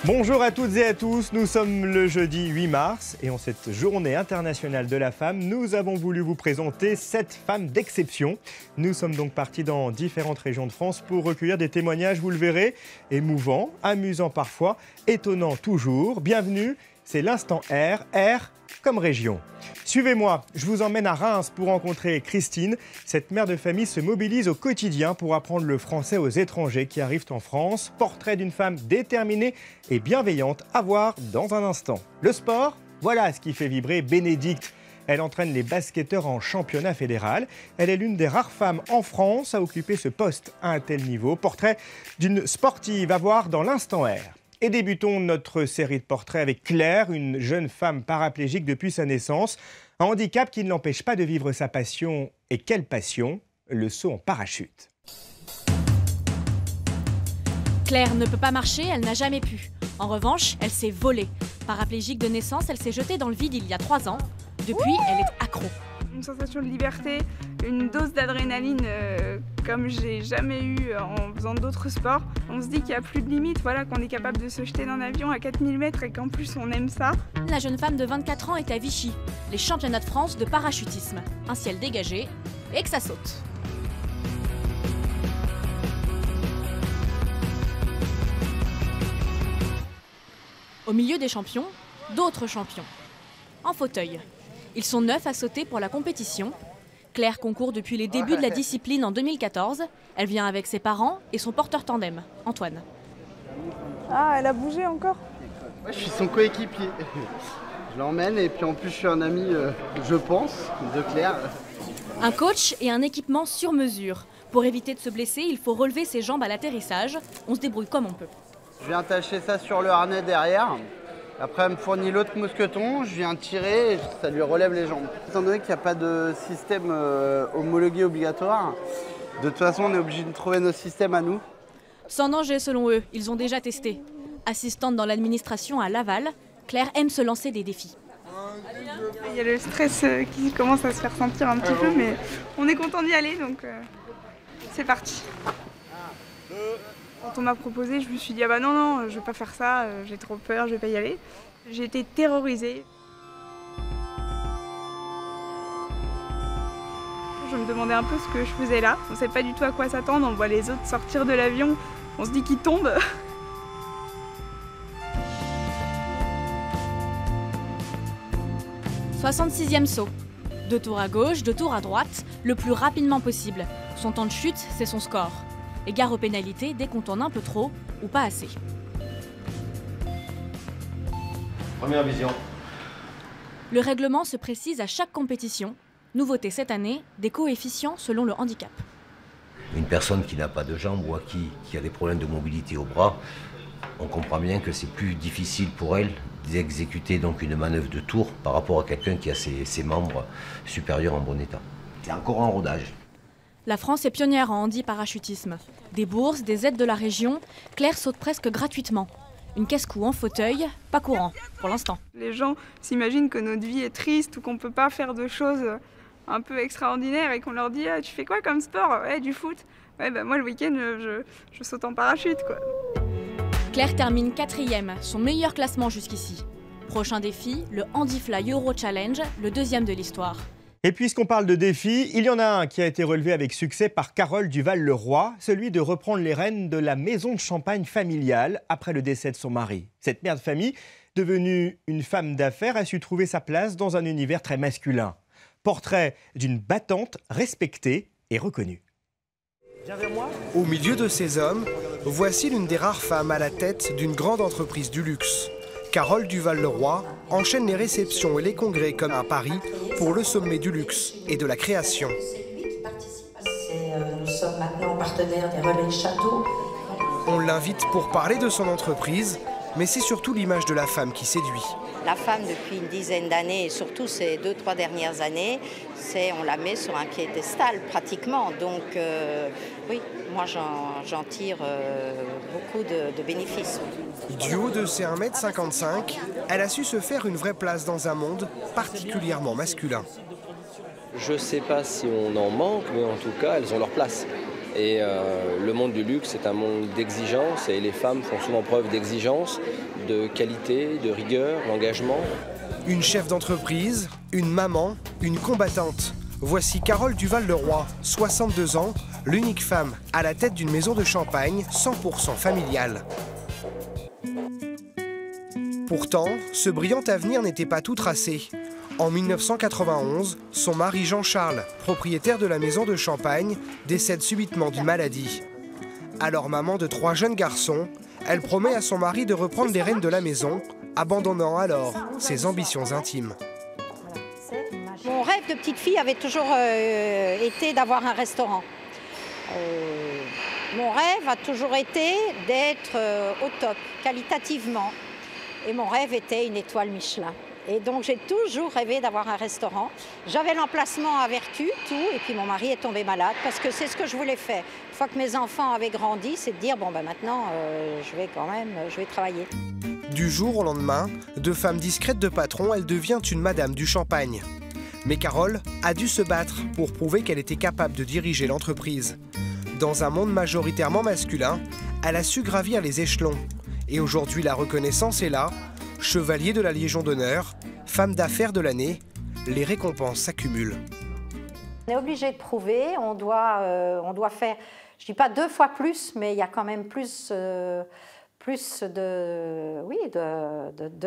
Bonjour à toutes et à tous, nous sommes le jeudi 8 mars et en cette journée internationale de la femme, nous avons voulu vous présenter 7 femmes d'exception. Nous sommes donc partis dans différentes régions de France pour recueillir des témoignages, vous le verrez, émouvants, amusants parfois, étonnants toujours. Bienvenue, c'est l'Instant R, R comme région. Suivez-moi, je vous emmène à Reims pour rencontrer Christine. Cette mère de famille se mobilise au quotidien pour apprendre le français aux étrangers qui arrivent en France. Portrait d'une femme déterminée et bienveillante à voir dans un instant. Le sport, voilà ce qui fait vibrer Bénédicte. Elle entraîne les basketteurs en championnat fédéral. Elle est l'une des rares femmes en France à occuper ce poste à un tel niveau. Portrait d'une sportive à voir dans l'Instant R. Et débutons notre série de portraits avec Claire, une jeune femme paraplégique depuis sa naissance. Un handicap qui ne l'empêche pas de vivre sa passion. Et quelle passion? Le saut en parachute. Claire ne peut pas marcher, elle n'a jamais pu. En revanche, elle s'est volée. Paraplégique de naissance, elle s'est jetée dans le vide il y a 3 ans. Depuis, elle est accro. Une sensation de liberté, une dose d'adrénaline comme j'ai jamais eu en faisant d'autres sports. On se dit qu'il n'y a plus de limite, voilà, qu'on est capable de se jeter d'un avion à 4000 mètres et qu'en plus on aime ça. La jeune femme de 24 ans est à Vichy, les championnats de France de parachutisme. Un ciel dégagé et que ça saute. Au milieu des champions, d'autres champions. En fauteuil. Ils sont 9 à sauter pour la compétition. Claire concourt depuis les débuts de la discipline en 2014. Elle vient avec ses parents et son porteur tandem, Antoine. Ah, elle a bougé encore? Ouais, je suis son coéquipier. Je l'emmène et puis en plus je suis un ami, je pense, de Claire. Un coach et un équipement sur mesure. Pour éviter de se blesser, il faut relever ses jambes à l'atterrissage. On se débrouille comme on peut. Je viens attacher ça sur le harnais derrière. Après, elle me fournit l'autre mousqueton, je viens tirer et ça lui relève les jambes. Étant donné qu'il n'y a pas de système homologué obligatoire, de toute façon, on est obligé de trouver nos systèmes à nous. Sans danger selon eux, ils ont déjà testé. Assistante dans l'administration à Laval, Claire aime se lancer des défis. Il y a le stress qui commence à se faire sentir un petit peu, mais on est content d'y aller, donc c'est parti. Quand on m'a proposé, je me suis dit ah bah non, je vais pas faire ça, j'ai trop peur, je vais pas y aller. J'ai été terrorisée. Je me demandais un peu ce que je faisais là. On sait pas du tout à quoi s'attendre, on voit les autres sortir de l'avion, on se dit qu'ils tombent. « 66e saut. 2 tours à gauche, 2 tours à droite, le plus rapidement possible. Son temps de chute, c'est son score. Égard aux pénalités dès qu'on tourne un peu trop ou pas assez. Première vision. Le règlement se précise à chaque compétition. Nouveauté cette année, des coefficients selon le handicap. Une personne qui n'a pas de jambes ou qui a des problèmes de mobilité au bras, on comprend bien que c'est plus difficile pour elle d'exécuter donc une manœuvre de tour par rapport à quelqu'un qui a ses membres supérieurs en bon état. C'est encore en rodage. La France est pionnière en handi-parachutisme. Des bourses, des aides de la région, Claire saute presque gratuitement. Une casse-cou en fauteuil, pas courant, pour l'instant. Les gens s'imaginent que notre vie est triste ou qu'on ne peut pas faire de choses un peu extraordinaires et qu'on leur dit ah, « tu fais quoi comme sport ?»« Ouais, du foot. » Ouais, bah moi le week-end, je saute en parachute, quoi. Claire termine 4e, son meilleur classement jusqu'ici. Prochain défi, le Handifly Euro Challenge, le 2e de l'histoire. Et puisqu'on parle de défis, il y en a un qui a été relevé avec succès par Carole Duval-Leroy, celui de reprendre les rênes de la maison de champagne familiale après le décès de son mari. Cette mère de famille, devenue une femme d'affaires, a su trouver sa place dans un univers très masculin. Portrait d'une battante respectée et reconnue. Viens vers moi. Au milieu de ces hommes, voici l'une des rares femmes à la tête d'une grande entreprise du luxe. Carole Duval-Leroy enchaîne les réceptions et les congrès comme un pari pour le sommet du luxe et de la création. Nous sommes maintenant partenaires des Relais Château. On l'invite pour parler de son entreprise, mais c'est surtout l'image de la femme qui séduit. La femme, depuis une dizaine d'années, et surtout ces 2-3 dernières années, on la met sur un piédestal pratiquement. Donc oui, moi j'en tire beaucoup de bénéfices. Du haut de ses 1,55 m, elle a su se faire une vraie place dans un monde particulièrement masculin. Je ne sais pas si on en manque, mais en tout cas, elles ont leur place. Et le monde du luxe est un monde d'exigence et les femmes font souvent preuve d'exigence, de qualité, de rigueur, d'engagement. Une chef d'entreprise, une maman, une combattante. Voici Carole Duval-Leroy, 62 ans, l'unique femme à la tête d'une maison de champagne 100% familiale. Pourtant, ce brillant avenir n'était pas tout tracé. En 1991, son mari Jean-Charles, propriétaire de la maison de champagne, décède subitement d'une maladie. Alors maman de 3 jeunes garçons, elle promet à son mari de reprendre les rênes de la maison, abandonnant alors ses ambitions intimes. Mon rêve de petite fille avait toujours été d'avoir un restaurant. Mon rêve a toujours été d'être au top, qualitativement. Et mon rêve était une étoile Michelin. Et donc j'ai toujours rêvé d'avoir un restaurant. J'avais l'emplacement à Vertu, tout, et puis mon mari est tombé malade parce que c'est ce que je voulais faire. Une fois que mes enfants avaient grandi, c'est de dire bon ben maintenant je vais travailler. Du jour au lendemain, de femme discrète de patron, elle devient une madame du champagne. Mais Carole a dû se battre pour prouver qu'elle était capable de diriger l'entreprise. Dans un monde majoritairement masculin, elle a su gravir les échelons. Et aujourd'hui, la reconnaissance est là. Chevalier de la Légion d'honneur, femme d'affaires de l'année, les récompenses s'accumulent. On est obligé de prouver, on doit faire, je ne dis pas 2 fois plus, mais il y a quand même plus de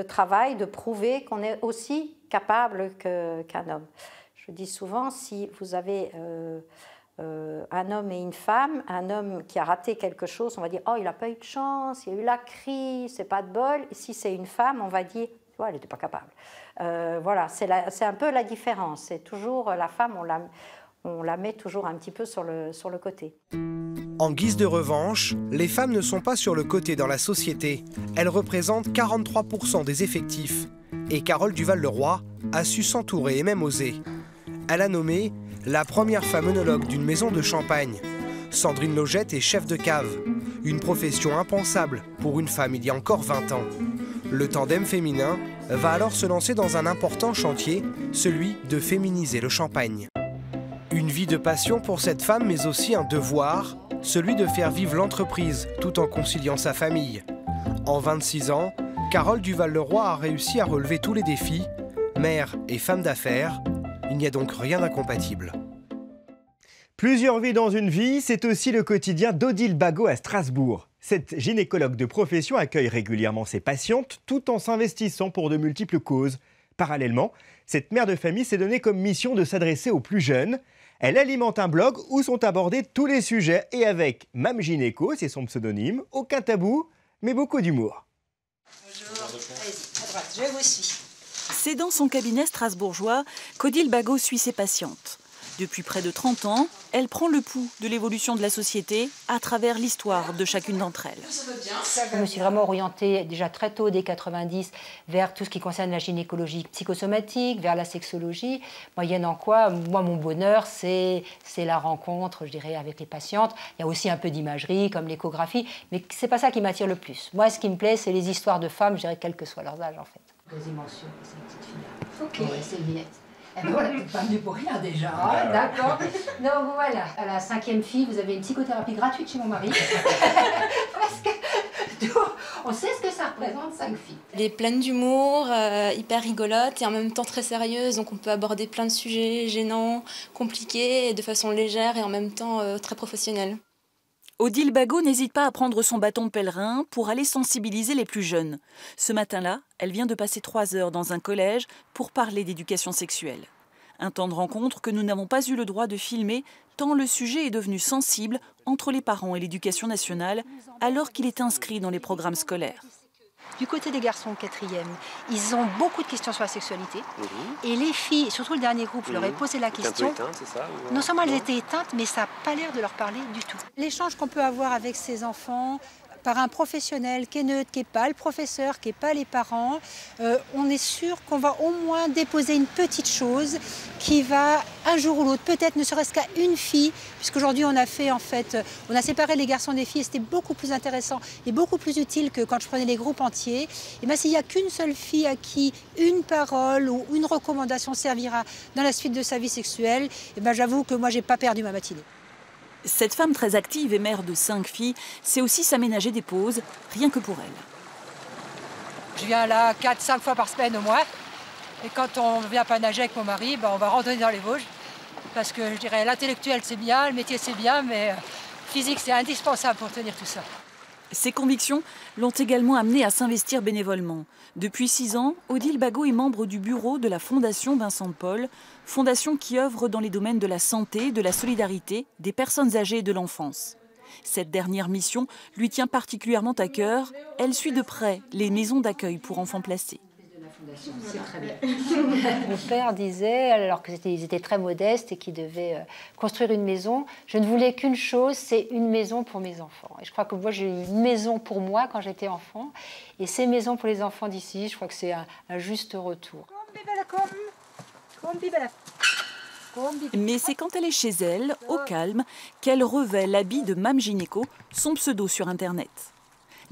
travail, de prouver qu'on est aussi capable qu'un homme. Je dis souvent, si vous avez un homme et une femme, un homme qui a raté quelque chose, on va dire « Oh, il n'a pas eu de chance, il y a eu la crise, c'est pas de bol ». Et si c'est une femme, on va dire « Ouais, elle n'était pas capable ». Voilà, c'est un peu la différence. C'est toujours la femme, on la met toujours un petit peu sur le côté. En guise de revanche, les femmes ne sont pas sur le côté dans la société. Elles représentent 43% des effectifs. Et Carole Duval-Leroy a su s'entourer et même oser. Elle a nommé la première femme œnologue d'une maison de champagne. Sandrine Logette est chef de cave. Une profession impensable pour une femme il y a encore 20 ans. Le tandem féminin va alors se lancer dans un important chantier, celui de féminiser le champagne. Une vie de passion pour cette femme, mais aussi un devoir, celui de faire vivre l'entreprise tout en conciliant sa famille. En 26 ans, Carole Duval-Leroy a réussi à relever tous les défis. Mère et femme d'affaires, il n'y a donc rien d'incompatible. Plusieurs vies dans une vie, c'est aussi le quotidien d'Odile Bagot à Strasbourg. Cette gynécologue de profession accueille régulièrement ses patientes tout en s'investissant pour de multiples causes. Parallèlement, cette mère de famille s'est donnée comme mission de s'adresser aux plus jeunes. Elle alimente un blog où sont abordés tous les sujets et avec Mam Gynéco, c'est son pseudonyme, aucun tabou, mais beaucoup d'humour. Bonjour, allez-y, à droite, je vous suis. C'est dans son cabinet strasbourgeois qu'Odile Bagot suit ses patientes. Depuis près de 30 ans, elle prend le pouls de l'évolution de la société à travers l'histoire de chacune d'entre elles. Je me suis vraiment orientée déjà très tôt, dès 90, vers tout ce qui concerne la gynécologie psychosomatique, vers la sexologie, moyennant quoi, moi, mon bonheur, c'est la rencontre, je dirais, avec les patientes. Il y a aussi un peu d'imagerie, comme l'échographie, mais c'est pas ça qui m'attire le plus. Moi, ce qui me plaît, c'est les histoires de femmes, je dirais, quel que soit leur âge, en fait. Quasiment sûr que c'est une petite fille. Ok. Ouais, c'est Viette. Eh ben voilà, pas venu pour rien déjà, hein, d'accord. Donc voilà, à la 5e fille, vous avez une psychothérapie gratuite chez mon mari. Parce que on sait ce que ça représente, 5 filles. Elle est pleine d'humour, hyper rigolote et en même temps très sérieuse, donc on peut aborder plein de sujets gênants, compliqués, de façon légère et en même temps très professionnelle. Odile Bagot n'hésite pas à prendre son bâton pèlerin pour aller sensibiliser les plus jeunes. Ce matin-là, elle vient de passer 3 heures dans un collège pour parler d'éducation sexuelle. Un temps de rencontre que nous n'avons pas eu le droit de filmer tant le sujet est devenu sensible entre les parents et l'éducation nationale alors qu'il est inscrit dans les programmes scolaires. Du côté des garçons 4e, ils ont beaucoup de questions sur la sexualité. Et les filles, surtout le dernier groupe, je leur ai posé la question. Un peu éteinte, c'est ça, non seulement elles étaient éteintes, mais ça n'a pas l'air de leur parler du tout. L'échange qu'on peut avoir avec ces enfants, par un professionnel qui est neutre, qui n'est pas le professeur, qui n'est pas les parents, on est sûr qu'on va au moins déposer une petite chose qui va, un jour ou l'autre, peut-être ne serait-ce qu'à une fille, puisqu'aujourd'hui on a fait en fait, on a séparé les garçons des filles et c'était beaucoup plus intéressant et beaucoup plus utile que quand je prenais les groupes entiers. Et bien s'il n'y a qu'une seule fille à qui une parole ou une recommandation servira dans la suite de sa vie sexuelle, et ben j'avoue que moi j'ai pas perdu ma matinée. Cette femme très active et mère de 5 filles sait aussi s'aménager des pauses, rien que pour elle. Je viens là 4-5 fois par semaine au moins. Et quand on vient pas nager avec mon mari, on va randonner dans les Vosges. Parce que je dirais l'intellectuel c'est bien, le métier c'est bien, mais physique c'est indispensable pour tenir tout ça. Ses convictions l'ont également amenée à s'investir bénévolement. Depuis 6 ans, Odile Bagot est membre du bureau de la Fondation Vincent de Paul, fondation qui œuvre dans les domaines de la santé, de la solidarité, des personnes âgées et de l'enfance. Cette dernière mission lui tient particulièrement à cœur. Elle suit de près les maisons d'accueil pour enfants placés. C'est très bien. Mon père disait, alors qu'ils étaient très modestes et qu'ils devaient construire une maison, je ne voulais qu'une chose, c'est une maison pour mes enfants. Et je crois que moi, j'ai eu une maison pour moi quand j'étais enfant. Et ces maisons pour les enfants d'ici, je crois que c'est un juste retour. Mais c'est quand elle est chez elle, au calme, qu'elle revêt l'habit de Mame Gynéco, son pseudo sur Internet.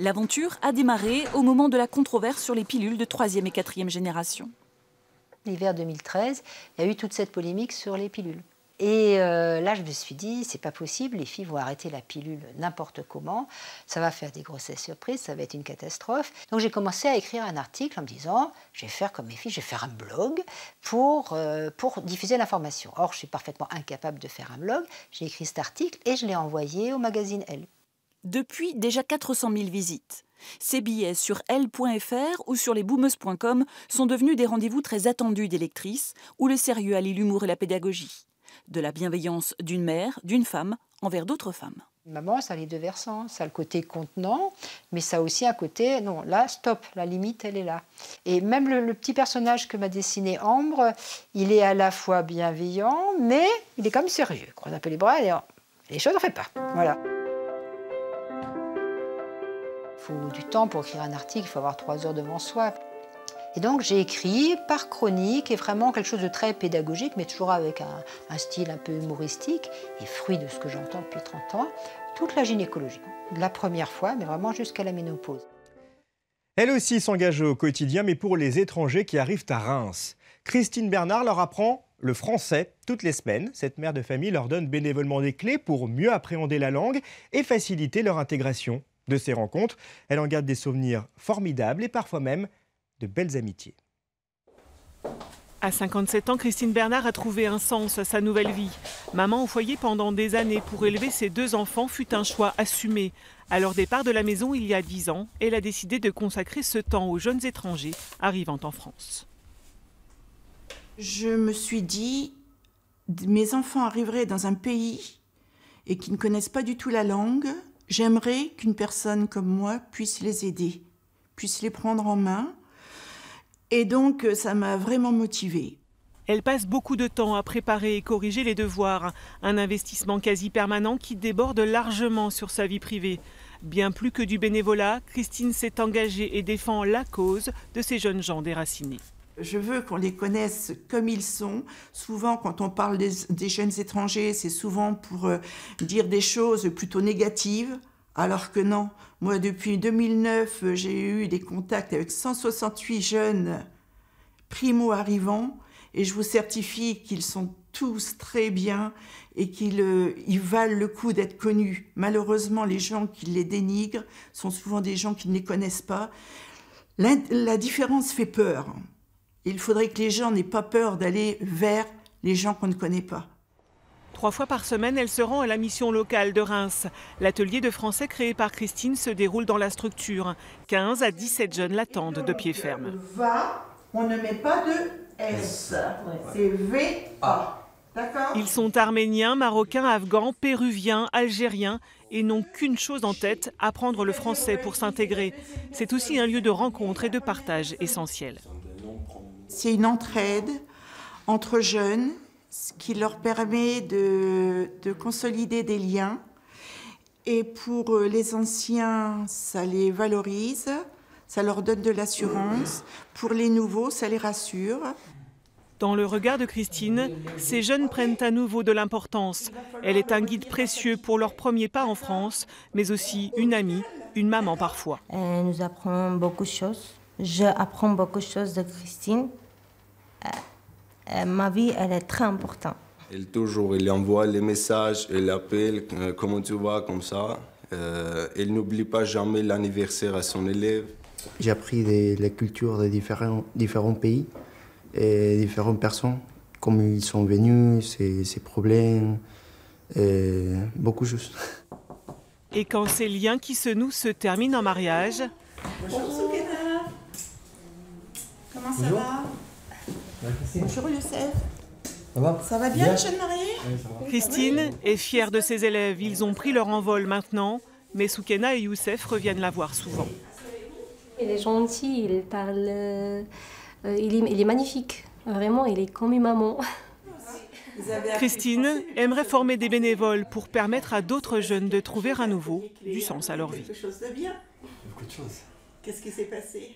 L'aventure a démarré au moment de la controverse sur les pilules de 3e et 4e génération. L'hiver 2013, il y a eu toute cette polémique sur les pilules. Et là, je me suis dit, c'est pas possible, les filles vont arrêter la pilule n'importe comment, ça va faire des grossesses surprises, ça va être une catastrophe. Donc j'ai commencé à écrire un article en me disant, je vais faire comme mes filles, je vais faire un blog pour diffuser l'information. Or, je suis parfaitement incapable de faire un blog, j'ai écrit cet article et je l'ai envoyé au magazine Elle. Depuis déjà 400 000 visites. Ces billets sur elle.fr ou sur lesboomeuses.com sont devenus des rendez-vous très attendus des lectrices, où le sérieux allie l'humour et la pédagogie. De la bienveillance d'une mère, d'une femme, envers d'autres femmes. Maman, ça a les deux versants. Ça a le côté contenant, mais ça a aussi un côté, non, là, stop, la limite, elle est là. Et même le petit personnage que m'a dessiné Ambre, il est à la fois bienveillant, mais il est quand même sérieux. Il croise un peu les bras et les choses, on ne fait pas. Voilà. Il faut du temps pour écrire un article, il faut avoir 3 heures devant soi. Et donc j'ai écrit par chronique, et vraiment quelque chose de très pédagogique, mais toujours avec un style un peu humoristique, et fruit de ce que j'entends depuis 30 ans, toute la gynécologie. De la première fois, mais vraiment jusqu'à la ménopause. Elle aussi s'engage au quotidien, mais pour les étrangers qui arrivent à Reims. Christine Bernard leur apprend le français toutes les semaines. Cette mère de famille leur donne bénévolement des clés pour mieux appréhender la langue et faciliter leur intégration. De ces rencontres, elle en garde des souvenirs formidables et parfois même de belles amitiés. À 57 ans, Christine Bernard a trouvé un sens à sa nouvelle vie. Maman au foyer pendant des années pour élever ses 2 enfants fut un choix assumé. À leur départ de la maison il y a 10 ans, elle a décidé de consacrer ce temps aux jeunes étrangers arrivant en France. Je me suis dit, mes enfants arriveraient dans un pays et qui ne connaissent pas du tout la langue. J'aimerais qu'une personne comme moi puisse les aider, puisse les prendre en main. Et donc, ça m'a vraiment motivée. Elle passe beaucoup de temps à préparer et corriger les devoirs. Un investissement quasi permanent qui déborde largement sur sa vie privée. Bien plus que du bénévolat, Christine s'est engagée et défend la cause de ces jeunes gens déracinés. Je veux qu'on les connaisse comme ils sont. Souvent, quand on parle des jeunes étrangers, c'est souvent pour dire des choses plutôt négatives, alors que non. Moi, depuis 2009, j'ai eu des contacts avec 168 jeunes primo-arrivants et je vous certifie qu'ils sont tous très bien et qu'ils valent le coup d'être connus. Malheureusement, les gens qui les dénigrent sont souvent des gens qui ne les connaissent pas. La différence fait peur. Il faudrait que les gens n'aient pas peur d'aller vers les gens qu'on ne connaît pas. 3 fois par semaine, elle se rend à la mission locale de Reims. L'atelier de français créé par Christine se déroule dans la structure. 15 à 17 jeunes l'attendent de pied ferme. Va, on ne met pas de S, c'est V-A. D'accord ? Ils sont arméniens, marocains, afghans, péruviens, algériens et n'ont qu'une chose en tête, apprendre le français pour s'intégrer. C'est aussi un lieu de rencontre et de partage essentiel. C'est une entraide entre jeunes, ce qui leur permet de consolider des liens. Et pour les anciens, ça les valorise, ça leur donne de l'assurance. Pour les nouveaux, ça les rassure. Dans le regard de Christine, ces jeunes prennent à nouveau de l'importance. Elle est un guide précieux pour leur premier pas en France, mais aussi une amie, une maman parfois. Elle nous apprend beaucoup de choses. J'apprends beaucoup de choses de Christine. Ma vie, elle est très importante. Elle envoie les messages, elle appelle, comment tu vas, comme ça. Elle n'oublie pas jamais l'anniversaire à son élève. J'ai appris la culture de différents pays et différentes personnes, comment ils sont venus, ses problèmes, et beaucoup de choses. Et quand ces liens qui se nouent se terminent en mariage... Bonjour Soukena. Comment ça va? Bonjour Youssef. Ça va bien, les jeunes mariés? Christine est fière de ses élèves. Ils ont pris leur envol maintenant, mais Soukena et Youssef reviennent la voir souvent. Il est gentil, il parle... il est magnifique. Vraiment, il est comme une maman. Christine aimerait former des bénévoles pour permettre à d'autres jeunes de trouver à nouveau du sens à leur vie. Quelque chose de bien. Beaucoup de choses. Qu'est-ce qui s'est passé?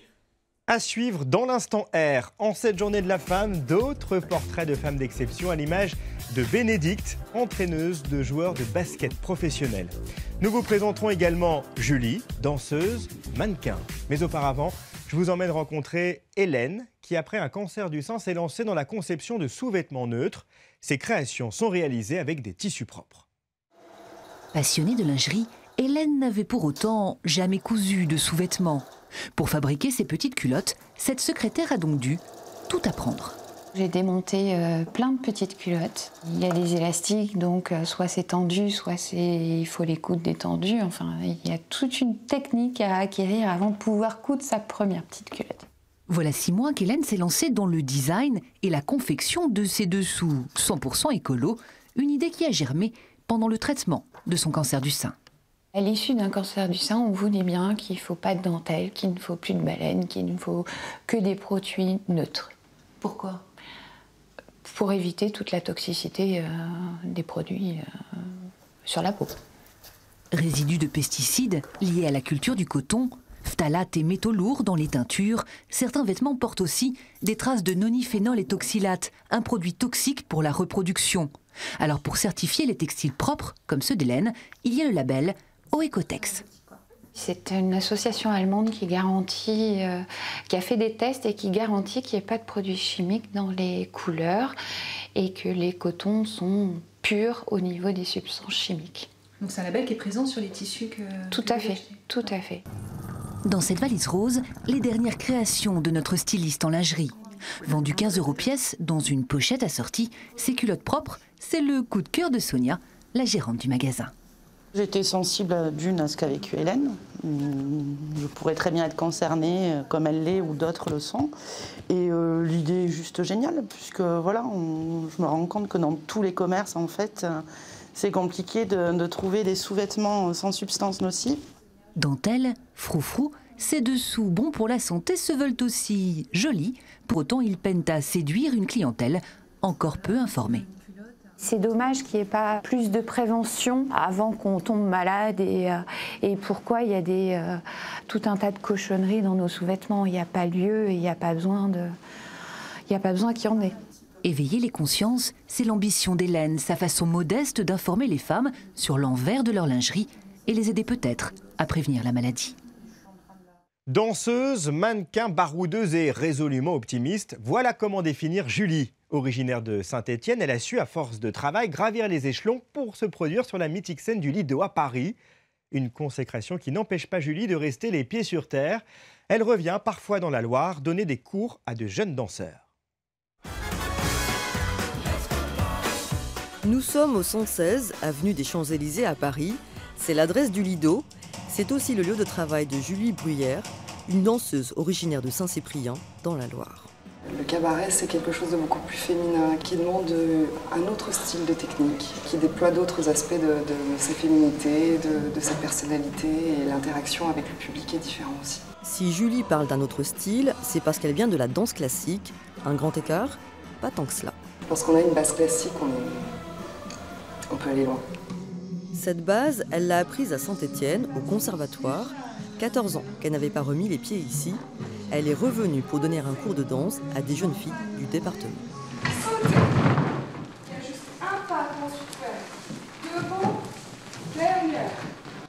À suivre dans l'instant R, en cette journée de la femme, d'autres portraits de femmes d'exception à l'image de Bénédicte, entraîneuse de joueurs de basket professionnels. Nous vous présenterons également Julie, danseuse, mannequin. Mais auparavant, je vous emmène rencontrer Hélène, qui après un cancer du sein s'est lancée dans la conception de sous-vêtements neutres. Ses créations sont réalisées avec des tissus propres. Passionnée de lingerie, Hélène n'avait pour autant jamais cousu de sous-vêtements. Pour fabriquer ces petites culottes, cette secrétaire a donc dû tout apprendre. J'ai démonté plein de petites culottes. Il y a des élastiques, donc soit c'est tendu, soit il faut les coudre détendus. Enfin, il y a toute une technique à acquérir avant de pouvoir coudre sa première petite culotte. Voilà 6 mois qu'Hélène s'est lancée dans le design et la confection de ces dessous 100% écolo, une idée qui a germé pendant le traitement de son cancer du sein. À l'issue d'un cancer du sein, on vous dit bien qu'il ne faut pas de dentelle, qu'il ne faut plus de baleine, qu'il ne faut que des produits neutres. Pourquoi? Pour éviter toute la toxicité des produits sur la peau. Résidus de pesticides liés à la culture du coton, phtalates et métaux lourds dans les teintures, certains vêtements portent aussi des traces de nonylphénol et toxylate, un produit toxique pour la reproduction. Alors pour certifier les textiles propres, comme ceux d'Hélène, il y a le label Oecotex. C'est une association allemande qui garantit, qui a fait des tests et qui garantit qu'il n'y ait pas de produits chimiques dans les couleurs et que les cotons sont purs au niveau des substances chimiques. Donc c'est un label qui est présent sur les tissus que... Tout à fait, tout à fait. Dans cette valise rose, les dernières créations de notre styliste en lingerie. Vendues 15 € pièce dans une pochette assortie, ces culottes propres, c'est le coup de cœur de Sonia, la gérante du magasin. J'étais sensible à ce qu'a vécu Hélène. Je pourrais très bien être concernée comme elle l'est ou d'autres le sont. Et l'idée est juste géniale, puisque voilà, je me rends compte que dans tous les commerces, en fait, c'est compliqué de trouver des sous-vêtements sans substance nocive. Dentelle, froufrou, ces dessous bons pour la santé se veulent aussi jolis. Pour autant, ils peinent à séduire une clientèle encore peu informée. C'est dommage qu'il n'y ait pas plus de prévention avant qu'on tombe malade et pourquoi il y a tout un tas de cochonneries dans nos sous-vêtements. Il n'y a pas lieu et il n'y a pas besoin qu'il y en ait. Éveiller les consciences, c'est l'ambition d'Hélène, sa façon modeste d'informer les femmes sur l'envers de leur lingerie et les aider peut-être à prévenir la maladie. Danseuse, mannequin, baroudeuse et résolument optimiste, voilà comment définir Julie. Originaire de Saint-Étienne, elle a su, à force de travail, gravir les échelons pour se produire sur la mythique scène du Lido à Paris. Une consécration qui n'empêche pas Julie de rester les pieds sur terre. Elle revient parfois dans la Loire donner des cours à de jeunes danseurs. Nous sommes au 116, avenue des Champs-Élysées à Paris. C'est l'adresse du Lido. C'est aussi le lieu de travail de Julie Bruyère, une danseuse originaire de Saint-Cyprien, dans la Loire. Le cabaret, c'est quelque chose de beaucoup plus féminin, qui demande un autre style de technique, qui déploie d'autres aspects de sa féminité, de sa personnalité, et l'interaction avec le public est différente aussi. Si Julie parle d'un autre style, c'est parce qu'elle vient de la danse classique. Un grand écart? Pas tant que cela. Lorsqu'on a une base classique, on peut aller loin. Cette base, elle l'a apprise à Saint-Étienne, au conservatoire. 14 ans qu'elle n'avait pas remis les pieds ici. Elle est revenue pour donner un cours de danse à des jeunes filles du département. Sautez. Il y a juste un pas qu'on se fait. Devant, derrière.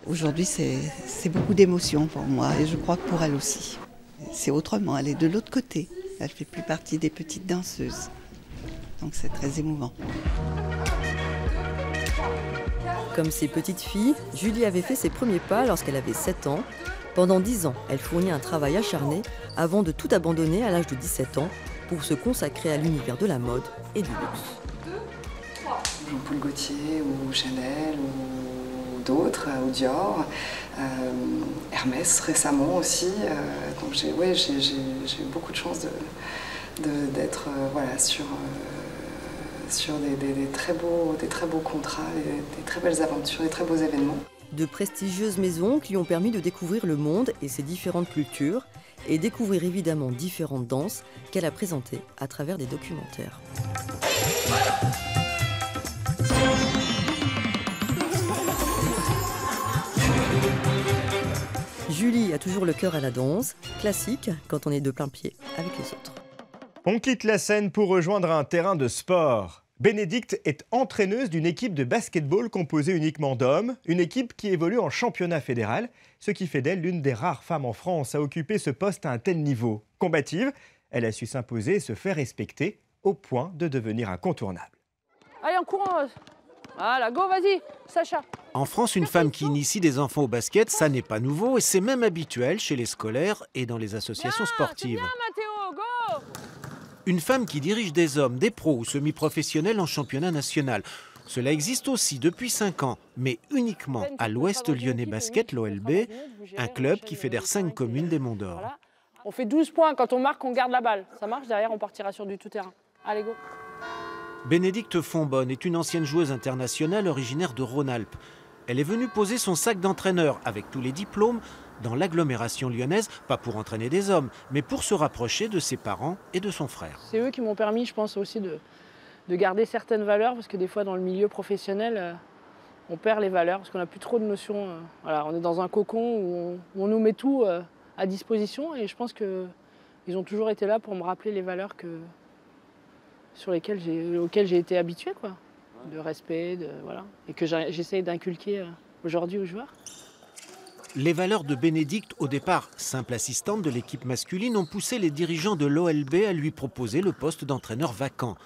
Aujourd'hui, c'est beaucoup d'émotions pour moi et je crois que pour elle aussi. C'est autrement, elle est de l'autre côté. Elle ne fait plus partie des petites danseuses. Donc c'est très émouvant. Comme ses petites filles, Julie avait fait ses premiers pas lorsqu'elle avait 7 ans. Pendant 10 ans, elle fournit un travail acharné avant de tout abandonner à l'âge de 17 ans pour se consacrer à l'univers de la mode et du luxe. Jean-Paul Gaultier ou Chanel ou d'autres, ou Dior, Hermès récemment aussi. Donc j'ai eu beaucoup de chance d'être voilà, sur des très beaux contrats, des très belles aventures, des très beaux événements. De prestigieuses maisons qui ont permis de découvrir le monde et ses différentes cultures et découvrir évidemment différentes danses qu'elle a présentées à travers des documentaires. Julie a toujours le cœur à la danse, classique quand on est de plein pied avec les autres. On quitte la scène pour rejoindre un terrain de sport. Bénédicte est entraîneuse d'une équipe de basketball composée uniquement d'hommes, une équipe qui évolue en championnat fédéral, ce qui fait d'elle l'une des rares femmes en France à occuper ce poste à un tel niveau. Combative, elle a su s'imposer et se faire respecter au point de devenir incontournable. Allez, en courant. Voilà, go, vas-y, Sacha. En France, une femme qui initie des enfants au basket, ça n'est pas nouveau et c'est même habituel chez les scolaires et dans les associations sportives. Bien, Mathéo, go. Une femme qui dirige des hommes, des pros ou semi-professionnels en championnat national. Cela existe aussi depuis 5 ans, mais uniquement à l'Ouest Lyonnais Basket, l'OLB, un club qui fédère 5 communes des Monts d'Or. Voilà. On fait 12 points, quand on marque, on garde la balle. Ça marche, derrière on partira sur du tout-terrain. Allez, go. Bénédicte Fonbonne est une ancienne joueuse internationale originaire de Rhône-Alpes. Elle est venue poser son sac d'entraîneur avec tous les diplômes dans l'agglomération lyonnaise, pas pour entraîner des hommes, mais pour se rapprocher de ses parents et de son frère. C'est eux qui m'ont permis, je pense aussi, de garder certaines valeurs, parce que des fois dans le milieu professionnel, on perd les valeurs, parce qu'on n'a plus trop de notions. Voilà, on est dans un cocon où on nous met tout à disposition, et je pense qu'ils ont toujours été là pour me rappeler les valeurs auxquelles j'ai été habituée, quoi. De respect, voilà, et que j'essaye d'inculquer aujourd'hui aux joueurs. Les valeurs de Bénédicte, au départ simple assistante de l'équipe masculine, ont poussé les dirigeants de l'OLB à lui proposer le poste d'entraîneur vacant.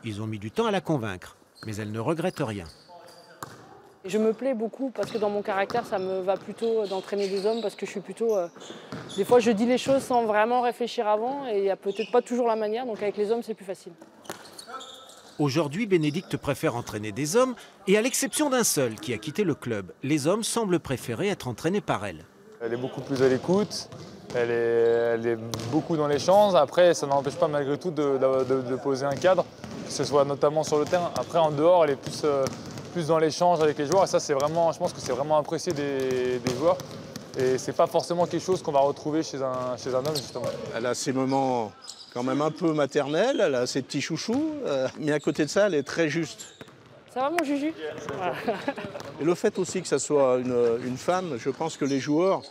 Ils ont mis du temps à la convaincre, mais elle ne regrette rien. Je me plais beaucoup parce que dans mon caractère, ça me va plutôt d'entraîner des hommes parce que je suis plutôt... des fois, je dis les choses sans vraiment réfléchir avant et il n'y a peut-être pas toujours la manière, donc avec les hommes, c'est plus facile. Aujourd'hui, Bénédicte préfère entraîner des hommes et à l'exception d'un seul qui a quitté le club, les hommes semblent préférer être entraînés par elle. Elle est beaucoup plus à l'écoute, elle est beaucoup dans l'échange. Après, ça n'empêche pas malgré tout de poser un cadre, que ce soit notamment sur le terrain. Après, en dehors, elle est plus dans l'échange avec les joueurs et ça, c'est vraiment, je pense que c'est vraiment apprécié des joueurs. Et c'est pas forcément quelque chose qu'on va retrouver chez un homme, justement. Elle a ses moments quand même un peu maternels, elle a ses petits chouchous, mais à côté de ça, elle est très juste. Ça va, mon Juju? Et le fait aussi que ça soit une femme, je pense que les joueurs,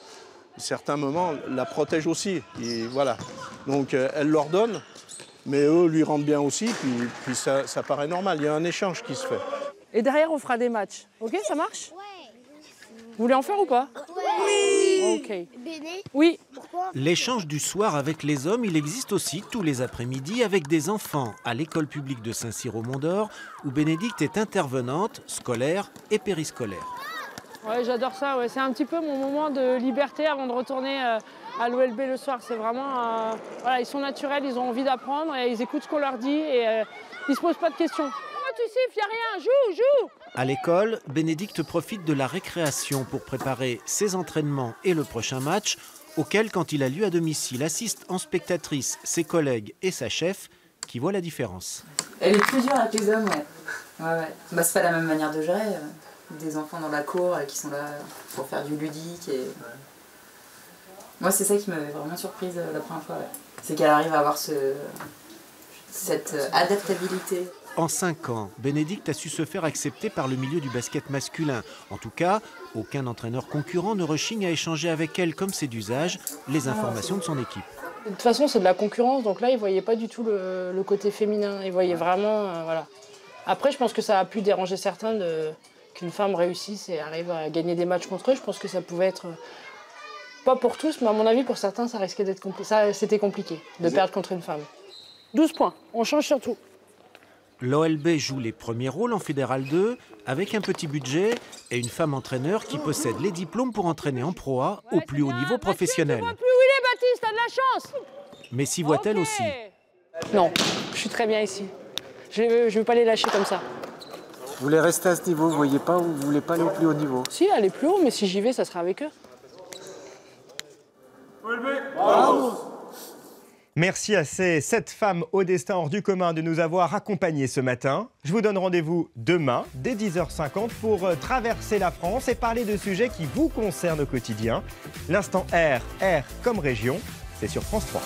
à certains moments, la protègent aussi. Et voilà. Donc elle leur donne, mais eux lui rendent bien aussi, puis ça paraît normal. Il y a un échange qui se fait. Et derrière, on fera des matchs. Ok, ça marche? Vous voulez en faire ou pas? Oui. Ok. Oui. L'échange du soir avec les hommes, il existe aussi tous les après-midi avec des enfants à l'école publique de Saint-Cyr au Mont d'Or, où Bénédicte est intervenante, scolaire et périscolaire. Ouais, j'adore ça. Ouais. C'est un petit peu mon moment de liberté avant de retourner à l'OLB le soir. C'est vraiment... voilà, ils sont naturels, ils ont envie d'apprendre et ils écoutent ce qu'on leur dit et ils se posent pas de questions. Tu siffles, y a rien, joue. À l'école, Bénédicte profite de la récréation pour préparer ses entraînements et le prochain match, auquel, quand il a lieu à domicile, assistent en spectatrice ses collègues et sa chef, qui voient la différence. Elle est plus dure avec les hommes, ouais. Bah, c'est pas la même manière de gérer. Des enfants dans la cour qui sont là pour faire du ludique. Et... Moi, c'est ça qui m'avait vraiment surprise la première fois. Ouais. C'est qu'elle arrive à avoir cette adaptabilité. En 5 ans, Bénédicte a su se faire accepter par le milieu du basket masculin. En tout cas, aucun entraîneur concurrent ne rechigne à échanger avec elle, comme c'est d'usage, les informations de son équipe. De toute façon, c'est de la concurrence, donc là, ils ne voyaient pas du tout le côté féminin. Ils voyaient vraiment... voilà. Après, je pense que ça a pu déranger certains qu'une femme réussisse et arrive à gagner des matchs contre eux. Je pense que ça pouvait être... Pas pour tous, mais à mon avis, pour certains, ça risquait d'être compliqué. C'était compliqué de perdre contre une femme. 12 points, on change surtout. L'OLB joue les premiers rôles en Fédéral 2 avec un petit budget et une femme entraîneur qui possède les diplômes pour entraîner en Pro A au plus haut niveau professionnel. Plus où il est, Baptiste, t'as de la chance. Mais s'y voit-elle aussi? Non, je suis très bien ici. Je ne veux pas les lâcher comme ça. Vous voulez rester à ce niveau, vous voyez pas, vous voulez pas aller au plus haut niveau? Si, aller plus haut, mais si j'y vais, ça sera avec eux. Merci à ces 7 femmes au destin hors du commun de nous avoir accompagnés ce matin. Je vous donne rendez-vous demain, dès 10h50, pour traverser la France et parler de sujets qui vous concernent au quotidien. L'instant R comme région, c'est sur France 3.